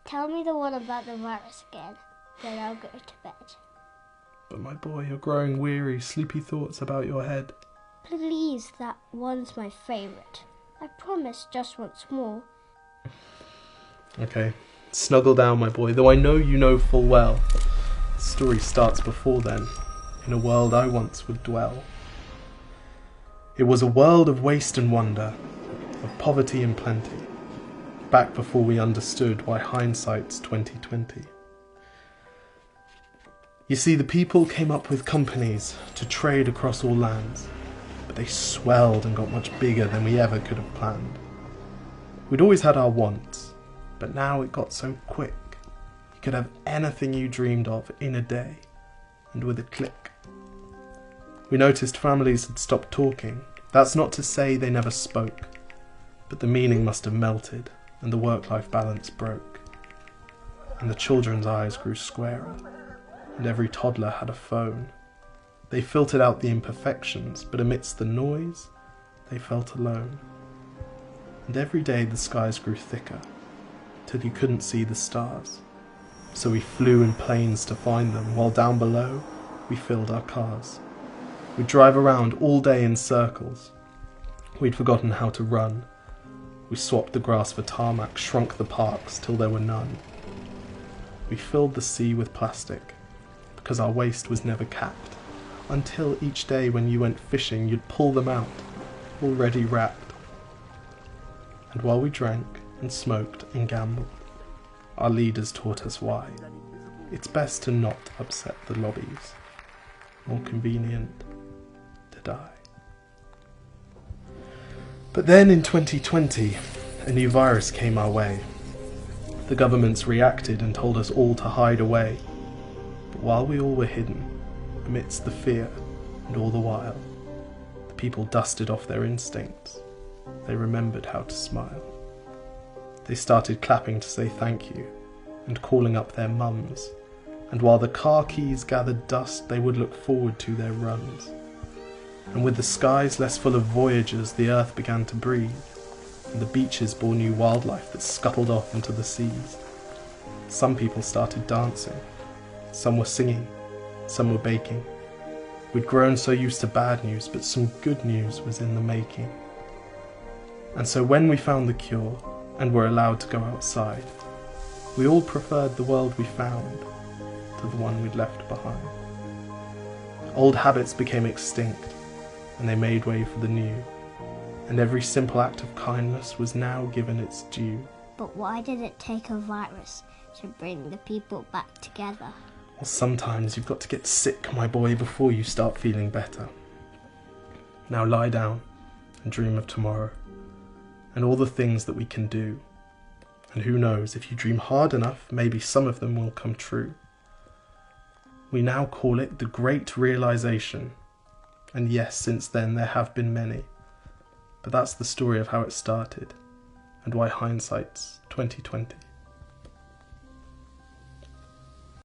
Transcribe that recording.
Tell me the one about the virus again, then I'll go to bed. But my boy, you're growing weary, sleepy thoughts about your head. Please, that one's my favourite. I promise just once more. Okay, snuggle down, my boy, though I know you know full well. The story starts before then, in a world I once would dwell. It was a world of waste and wonder, of poverty and plenty, back before we understood why hindsight's 2020. You see, the people came up with companies to trade across all lands, but they swelled and got much bigger than we ever could have planned. We'd always had our wants, but now it got so quick. You could have anything you dreamed of in a day, and with a click. We noticed families had stopped talking. That's not to say they never spoke, but the meaning must have melted, and the work-life balance broke. And the children's eyes grew squarer, and every toddler had a phone. They filtered out the imperfections, but amidst the noise, they felt alone. And every day the skies grew thicker, till you couldn't see the stars. So we flew in planes to find them, while down below, we filled our cars. We'd drive around all day in circles. We'd forgotten how to run. We swapped the grass for tarmac, shrunk the parks till there were none. We filled the sea with plastic, because our waste was never capped, until each day when you went fishing you'd pull them out, already wrapped. And while we drank and smoked and gambled, our leaders taught us why. It's best to not upset the lobbies, more convenient to die. But then in 2020, a new virus came our way. The governments reacted and told us all to hide away. But while we all were hidden, amidst the fear, and all the while, the people dusted off their instincts. They remembered how to smile. They started clapping to say thank you, and calling up their mums. And while the car keys gathered dust, they would look forward to their runs. And with the skies less full of voyagers, the earth began to breathe, and the beaches bore new wildlife that scuttled off into the seas. Some people started dancing. Some were singing, some were baking. We'd grown so used to bad news, but some good news was in the making. And so when we found the cure, and were allowed to go outside, we all preferred the world we found to the one we'd left behind. Old habits became extinct, and they made way for the new, and every simple act of kindness was now given its due. But why did it take a virus to bring the people back together? Well, sometimes you've got to get sick, my boy, before you start feeling better. Now lie down and dream of tomorrow, and all the things that we can do. And who knows, if you dream hard enough, maybe some of them will come true. We now call it the Great Realization. And yes, since then there have been many. But that's the story of how it started, and why hindsight's 2020.